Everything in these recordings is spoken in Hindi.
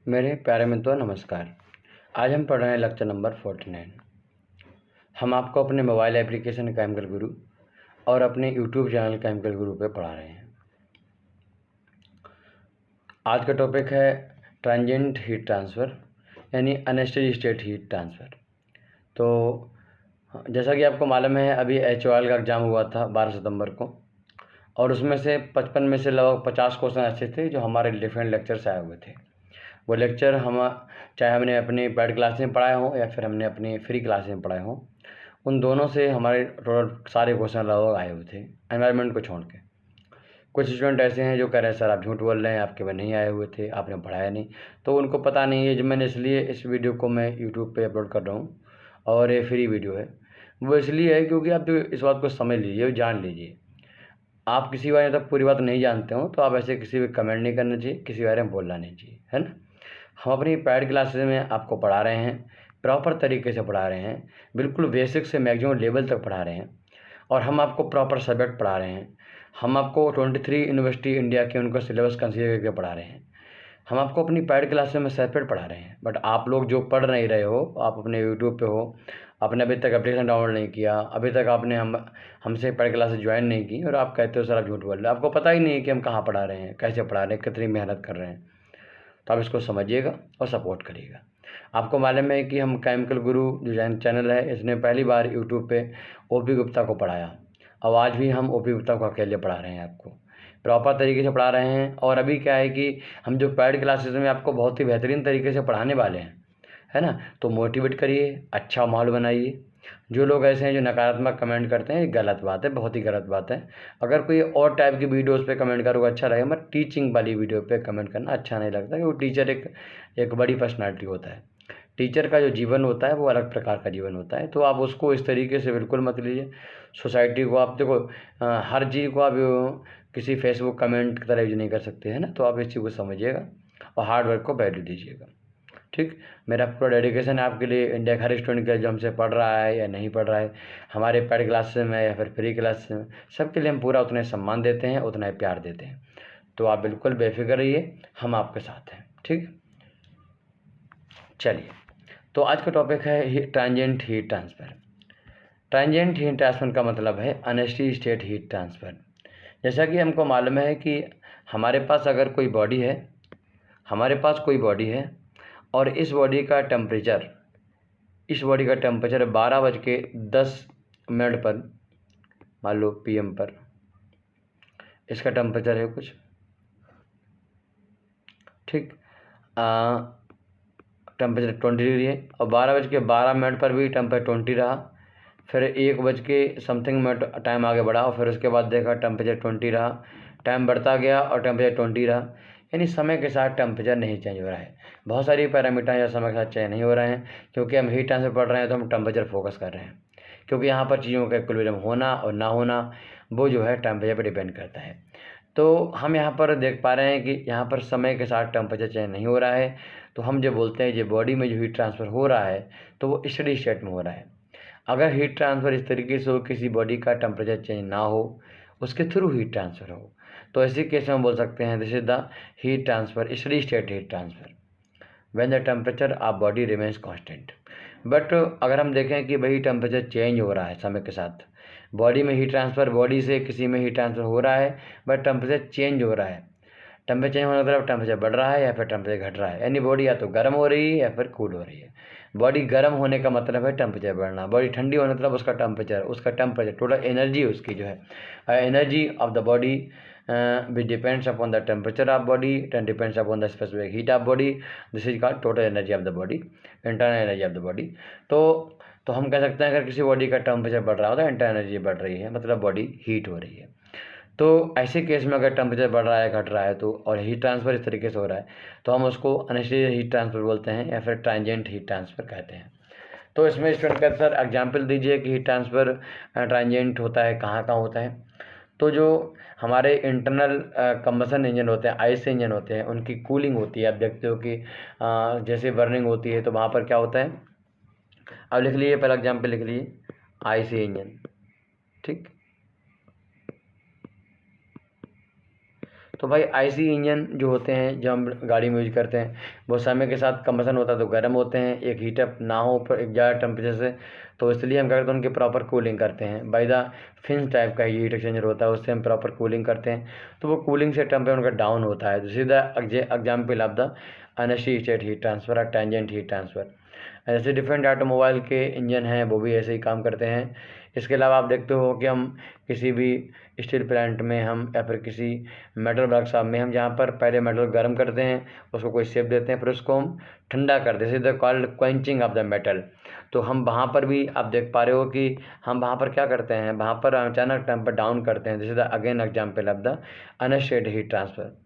मेरे प्यारे मित्रों नमस्कार। आज हम पढ़ रहे हैं लेक्चर नंबर 49। हम आपको अपने मोबाइल एप्लीकेशन केमिकल गुरु और अपने यूट्यूब चैनल केमिकल गुरु पे पढ़ा रहे हैं। आज का टॉपिक है ट्रांजिएंट हीट ट्रांसफ़र यानी अनस्टेडी स्टेट हीट ट्रांसफ़र। तो जैसा कि आपको मालूम है, अभी HOL का एग्ज़ाम हुआ था 12 सितंबर को, और उसमें से 55 में से लगभग 50 क्वेश्चन ऐसे थे जो हमारे डिफरेंट लेक्चर से आए हुए थे। वो लेक्चर हम चाहे हमने अपनी पेड क्लास में पढ़ाए हों या फिर हमने अपनी फ्री क्लास में पढ़ाए हों, उन दोनों से हमारे टोटल सारे क्वेश्चन लगभग आए हुए थे, एनवायरनमेंट को छोड़ के। कुछ स्टूडेंट ऐसे हैं जो कह रहे हैं सर आप झूठ बोल रहे हैं, आपके में नहीं आए हुए थे, आपने पढ़ाया नहीं। तो उनको पता नहीं है, जो मैंने इसलिए इस वीडियो को मैं यूट्यूब पे अपलोड कर रहा हूँ और ये फ्री वीडियो है। वो इसलिए है क्योंकि आप इस बात को समझ लीजिए और जान लीजिए। आप किसी बारे में तक पूरी बात नहीं जानते हो तो आप ऐसे किसी भी कमेंट नहीं करना चाहिए, किसी बारे में बोलना नहीं चाहिए, है ना। हम अपनी पेड क्लासेस में आपको पढ़ा रहे हैं, प्रॉपर तरीके से पढ़ा रहे हैं, बिल्कुल बेसिक से मैक्सिमम लेवल तक पढ़ा रहे हैं, और हम आपको प्रॉपर सब्जेक्ट पढ़ा रहे हैं। हम आपको 23 यूनिवर्सिटी इंडिया के उनका सिलेबस कंसीडर करके पढ़ा रहे हैं। हम आपको अपनी पेड क्लासेस में सेपरेट पढ़ा रहे हैं। बट आप लोग जो पढ़ नहीं रहे हो, आप अपने यूट्यूब पे हो, आपने अभी तक एप्लीकेशन डाउनलोड नहीं किया, अभी तक आपने हमसे पेड क्लासेस ज्वाइन नहीं की, और आप कहते हो सर आप झूठ बोल रहे हो। आपको पता ही नहीं है कि हम कहाँ पढ़ा रहे हैं, कैसे पढ़ा रहे हैं, कितनी मेहनत कर रहे हैं। तो आप इसको समझिएगा और सपोर्ट करिएगा। आपको मालूम है कि हम केमिकल गुरु जो चैनल है, इसने पहली बार यूट्यूब पे OP गुप्ता को पढ़ाया, और आज भी हम OP गुप्ता को अकेले पढ़ा रहे हैं, आपको प्रॉपर तरीके से पढ़ा रहे हैं। और अभी क्या है कि हम जो पेड क्लासेस में आपको बहुत ही बेहतरीन तरीके से पढ़ाने वाले हैं, है ना। तो मोटिवेट करिए, अच्छा माहौल बनाइए। जो लोग ऐसे हैं जो नकारात्मक कमेंट करते हैं, ये गलत बात है, बहुत ही गलत बात है। अगर कोई और टाइप की वीडियोस पे कमेंट करोगे अच्छा लगेगा, मगर टीचिंग वाली वीडियो पे कमेंट करना अच्छा नहीं लगता, क्योंकि टीचर एक बड़ी पर्सनैलिटी होता है। टीचर का जो जीवन होता है वो अलग प्रकार का जीवन होता है। तो आप उसको इस तरीके से बिल्कुल मत लीजिए। सोसाइटी को आप देखो, हर चीज़ को आप किसी फेसबुक कमेंट की तरह यूज नहीं कर सकते, है ना। तो आप इस चीज़ को समझिएगा और हार्ड वर्क को वैल्यू दीजिएगा, ठीक। मेरा पूरा डेडिकेशन है आपके लिए, इंडिया का हर स्टूडेंट के जो हमसे पढ़ रहा है या नहीं पढ़ रहा है, हमारे पेड क्लास में या फिर फ्री क्लास में, सबके लिए हम पूरा उतना सम्मान देते हैं, उतना ही प्यार देते हैं। तो आप बिल्कुल बेफिक्र रहिए, हम आपके साथ हैं, ठीक। चलिए, तो आज का टॉपिक है transient heat transfer. Transient heat transfer का मतलब है अनस्टेडी स्टेट हीट ट्रांसफ़र। जैसा कि हमको मालूम है कि हमारे पास अगर कोई बॉडी है, हमारे पास कोई बॉडी है, और इस बॉडी का टेम्परेचर 12:10 पर, मान लो PM पर इसका टेम्परेचर है कुछ, ठीक। टेम्परेचर 20 डिग्री है, और 12:12 पर भी टेम्परेचर 20 रहा। फिर 1 बज के मिनट टाइम आगे बढ़ा, और फिर उसके बाद देखा टेम्परेचर 20 रहा, टाइम बढ़ता गया और टेम्परेचर 20 रहा। यानी समय के साथ टेम्परेचर नहीं चेंज हो रहा है। बहुत सारी पैरामीटर या समय के साथ चेंज नहीं हो रहे हैं, क्योंकि हम हीट ट्रांसफर पढ़ रहे हैं तो हम टेम्परेचर फोकस कर रहे हैं, क्योंकि यहाँ पर चीज़ों का इक्विलिब्रियम होना और ना होना वो जो है टेम्परेचर पर डिपेंड करता है। तो हम यहाँ पर देख पा रहे हैं कि यहाँ पर समय के साथ टेम्परेचर चेंज नहीं हो रहा है। तो हम जो बोलते हैं जो बॉडी में जो हीट ट्रांसफ़र हो रहा है तो वो स्टेडी स्टेट में हो रहा है। अगर हीट ट्रांसफ़र इस तरीके से हो, किसी बॉडी का टेम्परेचर चेंज ना हो, उसके थ्रू हीट ट्रांसफ़र हो, तो ऐसे केस में हम बोल सकते हैं this is the heat transfer, steady state heat transfer, when the temperature of body remains constant. But अगर हम देखें कि भाई टेम्परेचर चेंज हो रहा है समय के साथ, बॉडी में हीट ट्रांसफ़र, बॉडी से किसी में हीट ट्रांसफ़र हो रहा है, बट टेम्परेचर चेंज हो रहा है। टेम्परेचर चेंज होने का मतलब टेम्परेचर बढ़ रहा है या फिर टेम्परेचर घट रहा है, यानी बॉडी या तो गर्म हो रही है या फिर कूल हो रही है। बॉडी गर्म होने का मतलब है टेम्परेचर बढ़ना, बॉडी ठंडी होने का मतलब उसका टेम्परेचर टोटल एनर्जी उसकी जो है energy of the body which depends upon the temperature of body and depends upon the specific heat of body. This is called total energy of the body, internal energy of the body. तो हम कह सकते हैं अगर किसी बॉडी का टेम्परेचर बढ़ रहा हो तो इंटरनल एनर्जी बढ़ रही है, मतलब बॉडी हीट हो रही है। तो ऐसे केस में अगर टेम्परेचर बढ़ रहा है, घट रहा है, तो और हीट ट्रांसफ़र इस तरीके से हो रहा है, तो हम उसको अनस्टेडी हीट ट्रांसफ़र बोलते हैं या फिर ट्रांजिएंट हीट ट्रांसफ़र कहते हैं। तो इसमें स्टूडेंट कहते सर एग्जाम्पल दीजिए कि हीट ट्रांसफ़र ट्रांजिएंट होता है, कहाँ कहाँ होता है। तो जो हमारे इंटरनल कंबसन इंजन होते हैं, आईसी इंजन होते हैं, उनकी कूलिंग होती है। आप देखते हो कि जैसे बर्निंग होती है तो वहाँ पर क्या होता है, अब लिख लीजिए, पहला एग्जाम्पल लिख लीजिए, आईसी इंजन, ठीक। तो भाई आईसी इंजन जो होते हैं जो हम गाड़ी में यूज करते हैं वो समय के साथ कंबसन होता है तो गर्म होते हैं, एक हीटअप ना हो पर एक ज़्यादा टेम्परेचर से, तो इसलिए हम क्या करते हैं उनकी प्रॉपर कूलिंग करते हैं। बाय द फिन्स टाइप का हीट एक्सचेंजर होता है, उससे हम प्रॉपर कूलिंग करते हैं, तो वो कूलिंग से टेम्परेचर उनका डाउन होता है। This is the example of the unsteady state heat transfer और टेंजेंट हीट ट्रांसफर। ऐसे डिफरेंट ऑटोमोबाइल के इंजन हैं वो भी ऐसे ही काम करते हैं। इसके अलावा आप देखते हो कि हम किसी भी स्टील प्लांट में हम या फिर किसी मेटल वर्कशॉप में हम जहाँ पर पहले मेटल गर्म करते हैं, उसको कोई शेप देते हैं, फिर उसको हम ठंडा करते हैं, the called quenching of the metal. तो हम वहाँ पर भी आप देख पा रहे हो कि हम वहाँ पर क्या करते हैं, वहाँ पर अचानक टेम्पर डाउन करते हैं। This is the again example of the unsteady heat transfer.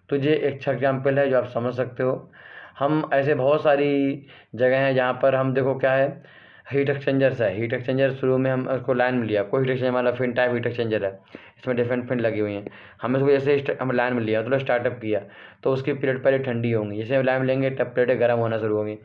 तो ये एक अच्छा एग्जाम्पल है जो आप समझ सकते हो। हम ऐसे बहुत सारी जगह हैं जहाँ पर हम देखो क्या है, हीट एक्सचेंजर्स है। हीट एक्सचेंजर शुरू में हम उसको लाइन में लिया, कोई हीट एक्सचेंजर वाला फिन टाइप हीट एक्सचेंजर है, इसमें डिफरेंट फिन लगी हुई हैं। हम इसको जैसे हम लाइन में लिया तो स्टार्टअप किया तो उसकी प्लेट पहले ठंडी होंगी, जैसे हम लाइन में लेंगे तब प्लेटें गर्म होना शुरू होंगी,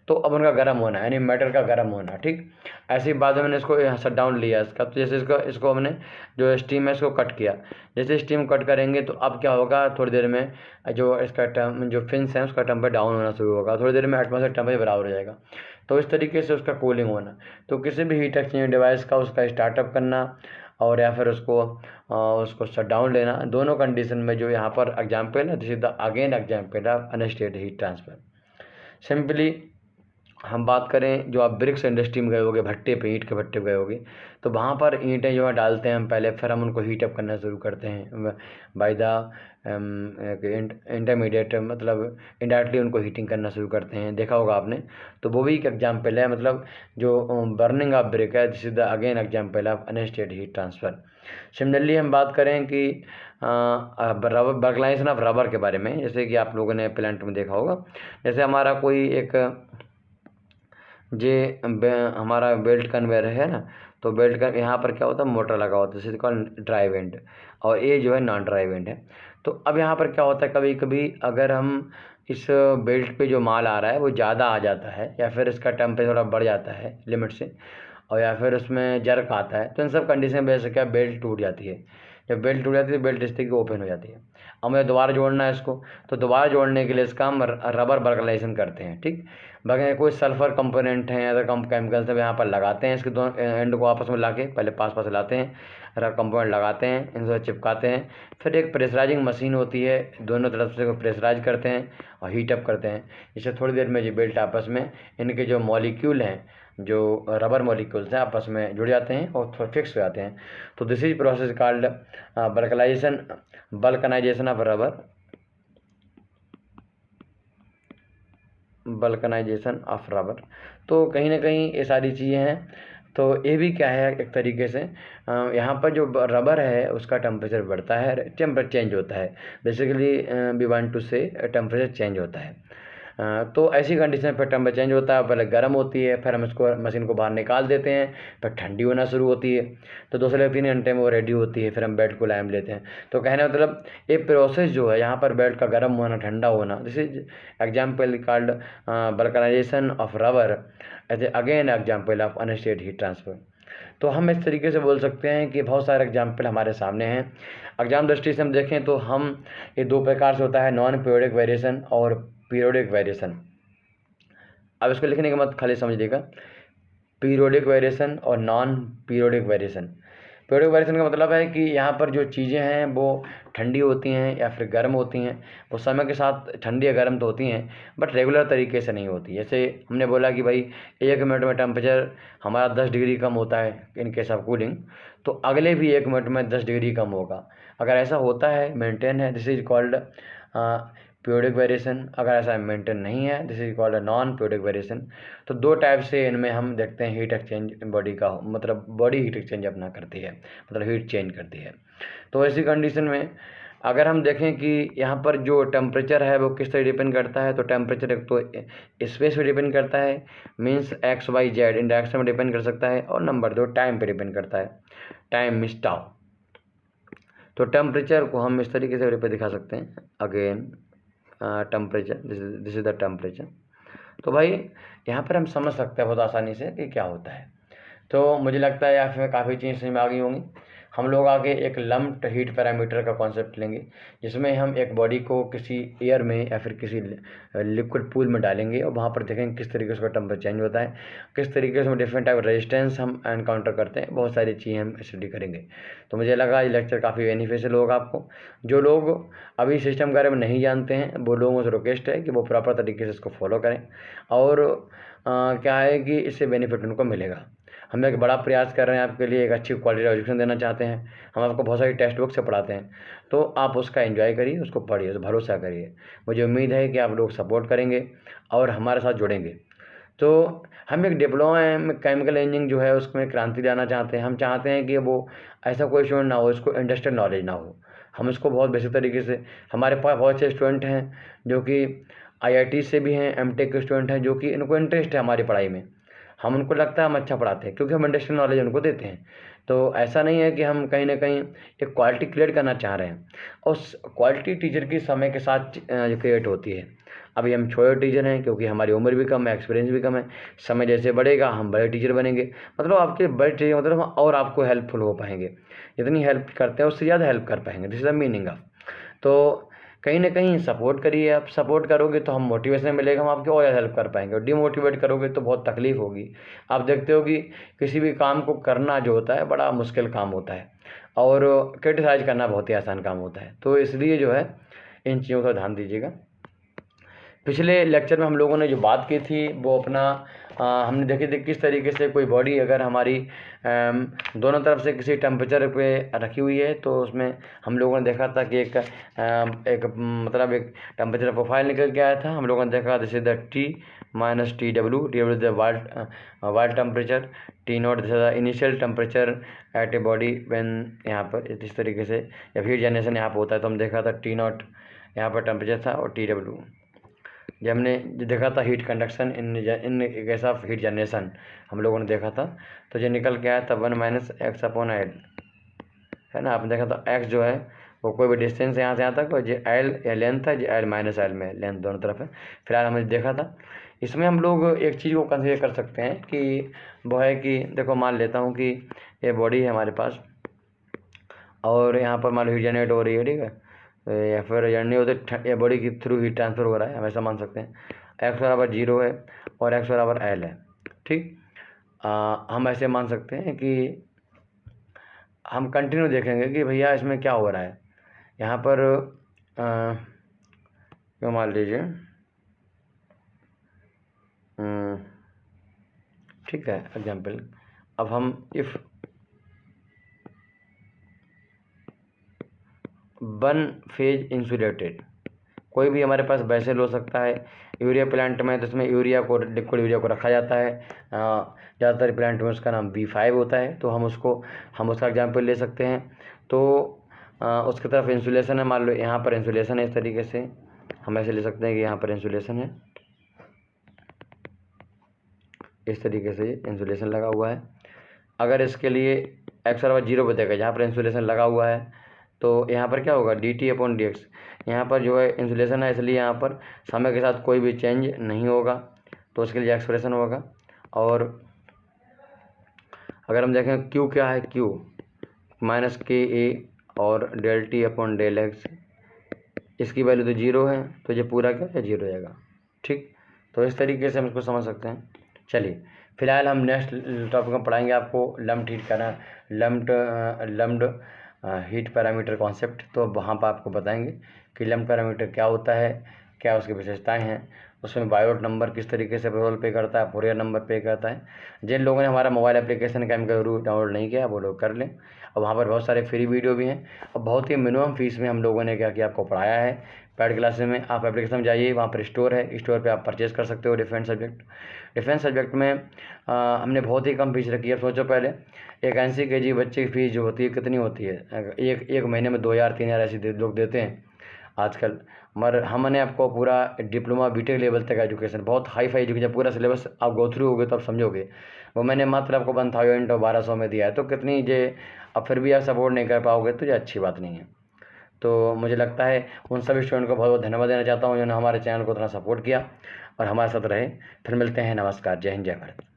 तो अब उनका गर्म होना यानी मेटल का गर्म होना। ठीक ऐसे ही बाद में मैंने इसको शट डाउन लिया इसका, तो जैसे इसको हमने जो स्टीम है इसको कट किया, जैसे स्टीम कट करेंगे तो अब क्या होगा, थोड़ी देर में जो इसका जो फिन्स है उसका टेम्परेचर डाउन होना शुरू होगा, थोड़ी देर में एटमॉस्फेयर टेम्परेचर बराबर हो जाएगा। तो इस तरीके से उसका कूलिंग होना। तो किसी भी हीट एक्सचेंजर डिवाइस का उसका स्टार्टअप करना और या फिर उसको शट डाउन लेना, दोनों कंडीशन में जो यहाँ पर एग्जाम्पल है, this is the again example of unsteady heat transfer. Simply हम बात करें, जो आप ब्रिक्स इंडस्ट्री में गए होगे, भट्टे पे, ईंट के भट्टे पे गए होगे, तो वहाँ पर ईंटें जो है डालते हैं हम पहले, फिर हम उनको हीटअप करना शुरू करते हैं बाय द इंटरमीडिएट, मतलब इनडायरेक्टली उनको हीटिंग करना शुरू करते हैं, देखा होगा आपने। तो वो भी एक एग्जाम्पल है, मतलब जो बर्निंग ऑफ ब्रिक है, this is the again example of unsteady heat transfer. Similarly हम बात करें कि रबर, बर्गलाइजेशन ऑफ रबर के बारे में, जैसे कि आप लोगों ने प्लांट में देखा होगा, जैसे हमारा कोई एक हमारा बेल्ट कन्वेयर है ना, तो बेल्ट का यहाँ पर क्या होता है, मोटर लगा होता है, जिसे कॉल्ड ड्राइव एंड, और ये जो है नॉन ड्राइव एंड है। तो अब यहाँ पर क्या होता है, कभी कभी अगर हम इस बेल्ट पे जो माल आ रहा है वो ज़्यादा आ जाता है, या फिर इसका टेम्परेचर थोड़ा बढ़ जाता है लिमिट से, और या फिर उसमें जर्क आता है, तो इन सब कंडीशन में वजह से क्या बेल्ट टूट जाती है। जब बेल्ट टूट जाती है तो बेल्ट इस तरीके ओपन हो जाती है। अब मुझे दोबारा जोड़ना है इसको, तो दोबारा जोड़ने के लिए इसका हम रबर बर्गलाइजेशन करते हैं। ठीक, बाकी कोई सल्फर कंपोनेंट हैं, अदर केमिकल्स हैं, यहाँ पर लगाते हैं, इसके दोनों एंड को आपस में लाके पहले पास पास लाते हैं, रबर कंपोनेंट लगाते हैं, इनसे चिपकाते हैं, फिर एक प्रेशराइजिंग मशीन होती है, दोनों तरफ से प्रेशराइज करते हैं और हीट अप करते हैं। इससे थोड़ी देर में ये बेल्ट आपस में इनके जो मॉलिक्यूल हैं, जो रबर मॉलिक्यूल्स हैं, आपस में जुड़ जाते हैं और थोड़ा फिक्स हो जाते हैं। तो this is process called vulcanization of rubber, vulcanisation of rubber. तो कहीं ना कहीं ये सारी चीज़ें हैं। तो ये भी क्या है, एक तरीके से यहाँ पर जो रबर है उसका टेम्परेचर बढ़ता है, टेम्परेचर चेंज होता है, बेसिकली वी वांट टू से टेम्परेचर चेंज होता है। तो ऐसी कंडीशन पर टेम्परेचर चेंज होता है, पहले गर्म होती है, फिर हम इसको मशीन को बाहर निकाल देते हैं, फिर ठंडी होना शुरू होती है, तो 2 से 3 घंटे में वो रेडी होती है, फिर हम बेल्ट को लाइन में लेते हैं। तो कहने मतलब ये प्रोसेस जो है यहाँ पर बेल्ट का गर्म होना, ठंडा होना, this is example called vulcanization of rubber as again example of unsteady heat transfer. तो हम इस तरीके से बोल सकते हैं कि बहुत सारे एग्जाम्पल हमारे सामने हैं। एग्जाम दृष्टि से हम देखें तो हम ये 2 प्रकार से होता है, नॉन पीरियोडिक वेरिएशन और पीरियोडिक वेरिएशन। अब इसको लिखने के मत खाली समझिएगा, पीरियोडिक वेरिएशन और non periodic variation. Periodic variation का मतलब है कि यहाँ पर जो चीज़ें हैं वो ठंडी होती हैं या फिर गर्म होती हैं, वो समय के साथ ठंडी या गर्म तो होती हैं, बट रेगुलर तरीके से नहीं होती। जैसे हमने बोला कि भाई 1 मिनट में टेम्परेचर हमारा 10 डिग्री कम होता है इन केस ऑफ कूलिंग, तो अगले भी 1 मिनट में 10 डिग्री कम होगा। अगर ऐसा होता है, मेंटेन है, this is called periodic variation. अगर ऐसा मेंटेन नहीं है, this is called non periodic variation. तो 2 टाइप से इनमें हम देखते हैं हीट एक्सचेंज बॉडी का, मतलब बॉडी हीट एक्सचेंज अपना करती है, मतलब हीट चेंज करती है। तो ऐसी कंडीशन में अगर हम देखें कि यहाँ पर जो टेम्परेचर है वो किस तरह डिपेंड करता है, तो टेम्परेचर एक तो स्पेस पे डिपेंड करता है, means X Y Z in direction में डिपेंड कर सकता है, और नंबर 2 टाइम पे डिपेंड करता है, टाइम मीन्स टाउ। तो टेम्परेचर को हम इस तरीके से दिखा सकते हैं, again temperature, this is the temperature. तो भाई यहाँ पर हम समझ सकते हैं बहुत आसानी से कि क्या होता है। तो मुझे लगता है यहाँ पे काफ़ी चीज़ें समझ में आ गई होंगी। हम लोग आगे एक लम्प्ड हीट पैरामीटर का कॉन्सेप्ट लेंगे, जिसमें हम एक बॉडी को किसी एयर में या फिर किसी लिक्विड पूल में डालेंगे और वहाँ पर देखेंगे किस तरीके से उसका टेम्परेचर चेंज होता है, किस तरीके से डिफरेंट टाइप रेजिस्टेंस हम एनकाउंटर करते हैं, बहुत सारी चीज़ें हम स्टडी करेंगे। तो मुझे लगा ये लेक्चर काफ़ी बेनिफिशियल होगा आपको। जो लोग अभी सिस्टम के बारे में नहीं जानते हैं वो लोगों से रिक्वेस्ट है कि वो प्रॉपर तरीके से इसको फॉलो करें, और क्या है कि इससे बेनिफिट उनको मिलेगा। हम एक बड़ा प्रयास कर रहे हैं आपके लिए, एक अच्छी क्वालिटी एजुकेशन देना चाहते हैं। हम आपको बहुत सारी टेक्स्ट बुक से पढ़ाते हैं, तो आप उसका एंजॉय करिए, उसको पढ़िए, भरोसा करिए। मुझे उम्मीद है कि आप लोग सपोर्ट करेंगे और हमारे साथ जुड़ेंगे। तो हम एक डिप्लोमा में केमिकल इंजीनियरिंग जो है उसमें क्रांति लाना चाहते हैं। हम चाहते हैं कि वो ऐसा कोई स्टूडेंट ना हो इसको इंडस्ट्रियल नॉलेज ना हो। हम इसको बहुत बेसिक तरीके से, हमारे पास बहुत से स्टूडेंट हैं जो कि IIT से भी हैं, MTech के स्टूडेंट हैं जो कि इनको इंटरेस्ट है हमारी पढ़ाई में। हम उनको लगता है हम अच्छा पढ़ाते हैं क्योंकि हम इंडस्ट्रियल नॉलेज उनको देते हैं। तो ऐसा नहीं है कि हम कहीं ना कहीं एक क्वालिटी क्रिएट करना चाह रहे हैं, और क्वालिटी टीचर की समय के साथ क्रिएट होती है। अभी हम छोटे टीचर हैं क्योंकि हमारी उम्र भी कम है, एक्सपीरियंस भी कम है। समय जैसे बढ़ेगा हम बड़े टीचर बनेंगे, मतलब आपके बड़े टीचर मतलब हम और आपको हेल्पफुल हो पाएंगे। जितनी हेल्प करते हैं उससे ज़्यादा हेल्प कर पाएंगे, this is the meaning of. तो कहीं ना कहीं सपोर्ट करिए, आप सपोर्ट करोगे तो हम मोटिवेशन मिलेगा, हम आपकी और ज़्यादा हेल्प कर पाएंगे। और डिमोटिवेट करोगे तो बहुत तकलीफ होगी। आप देखते हो कि किसी भी काम को करना जो होता है बड़ा मुश्किल काम होता है, और क्रिटिसाइज करना बहुत ही आसान काम होता है। तो इसलिए जो है इन चीज़ों का ध्यान दीजिएगा। पिछले लेक्चर में हम लोगों ने जो बात की थी वो अपना हमने देखी थी किस तरीके से कोई बॉडी अगर हमारी दोनों तरफ से किसी टेम्परेचर पे रखी हुई है, तो उसमें हम लोगों ने देखा था कि एक मतलब एक टेम्परेचर प्रोफाइल निकल के आया था। हम लोगों ने देखा this is the T minus TW, TW the wild temperature, T0 this the initial temperature at a body when, यहाँ पर इस तरीके से जब हीट जनरेशन यहाँ पर होता है तो हम देखा था T0 यहाँ पर टेम्परेचर था, और TW जब हमने देखा था heat conduction in case of heat generation हम लोगों ने देखा था। तो जो निकल के आया था 1 माइनस एक्स अपॉन एल, है ना। आपने देखा था एक्स जो है वो कोई भी डिस्टेंस यहाँ से यहाँ तक, और जो एल या लेंथ है, जो एल माइनस एल में लेंथ दोनों तरफ है। फिलहाल हमने देखा था इसमें हम लोग एक चीज़ को कंसिडर कर सकते हैं कि वो है कि देखो मान लेता हूँ कि ये बॉडी है हमारे पास, और यहाँ पर मान लो हीट जनरेट हो रही है, ठीक है, या फिर जर्नी होते या बॉडी के थ्रू हीट ट्रांसफर हो रहा है, हम ऐसा मान सकते हैं। एक्स बराबर 0 है और एक्स बराबर एल है, ठीक। हम ऐसे मान सकते हैं कि हम कंटिन्यू देखेंगे कि भैया इसमें क्या हो रहा है। यहाँ पर क्यों मान लीजिए, ठीक है, एग्जाम्पल। अब हम इफ़ 1 फेज इंसुलेटेड, कोई भी हमारे पास वैसे हो सकता है। यूरिया प्लांट में तो इसमें यूरिया को, लिक्विड यूरिया को रखा जाता है। ज़्यादातर प्लांट में उसका नाम B5 होता है, तो हम उसका एग्जाम्पल ले सकते हैं। तो उसकी तरफ इंसुलेशन है, मान लो यहाँ पर इंसुलेशन है, इस तरीके से हम ऐसे ले सकते हैं कि यहाँ पर इंसुलेशन है, इस तरीके से इंसुलेशन लगा हुआ है। अगर इसके लिए एक्स बराबर 0 बताएगा जहाँ पर इंसुलेशन लगा हुआ है, तो यहाँ पर क्या होगा dt/dx। यहाँ पर जो है इंसुलेशन है, इसलिए यहाँ पर समय के साथ कोई भी चेंज नहीं होगा, तो उसके लिए एक्सप्रेशन होगा। और अगर हम देखें Q क्या है, Q माइनस KA और del T/del x, इसकी वैल्यू तो 0 है, तो ये पूरा क्या है 0 जाएगा, ठीक। तो इस तरीके से हम इसको समझ सकते हैं। चलिए फिलहाल हम नेक्स्ट टॉपिक में पढ़ाएंगे आपको लम्प्ड हीट पैरामीटर कॉन्सेप्ट। तो वहाँ पर आपको बताएंगे कि लम्प्ड पैरामीटर क्या होता है, क्या उसकी विशेषताएं हैं, उसमें बायोट नंबर किस तरीके से रोल पे करता है, फोरियर नंबर पे करता है। जिन लोगों ने हमारा मोबाइल एप्लीकेशन केमिकल गुरु डाउनलोड नहीं किया वो लोग कर लें, और वहाँ पर बहुत सारे फ्री वीडियो भी हैं, और बहुत ही मिनिमम फीस में हम लोगों ने क्या किया, आपको पढ़ाया है। पेड क्लासेस में आप एप्लीकेशन में जाइए, वहाँ पर स्टोर है, स्टोर पे आप परचेज़ कर सकते हो डिफरेंट सब्जेक्ट में हमने बहुत ही कम फीस रखी है। सोचो पहले एक NC-KG बच्चे की फ़ीस जो होती है कितनी होती है, एक महीने में 2000-3000 ऐसे लोग देते हैं आजकल। मगर हमने आपको पूरा डिप्लोमा BTech लेवल तक एजुकेशन, बहुत हाई फाई एजुकेशन, पूरा सिलेबस आप गो थ्रू होगे तो आप समझोगे। वो मैंने मात्र आपको 1000 और 1200 में दिया है, तो कितनी ये, अब फिर भी आप सपोर्ट नहीं कर पाओगे तो ये अच्छी बात नहीं है। तो मुझे लगता है उन सभी स्टूडेंट को बहुत बहुत धन्यवाद देना चाहता हूँ जिन्होंने हमारे चैनल को इतना सपोर्ट किया और हमारे साथ रहे। फिर मिलते हैं, नमस्कार, जय हिंद, जय भारत।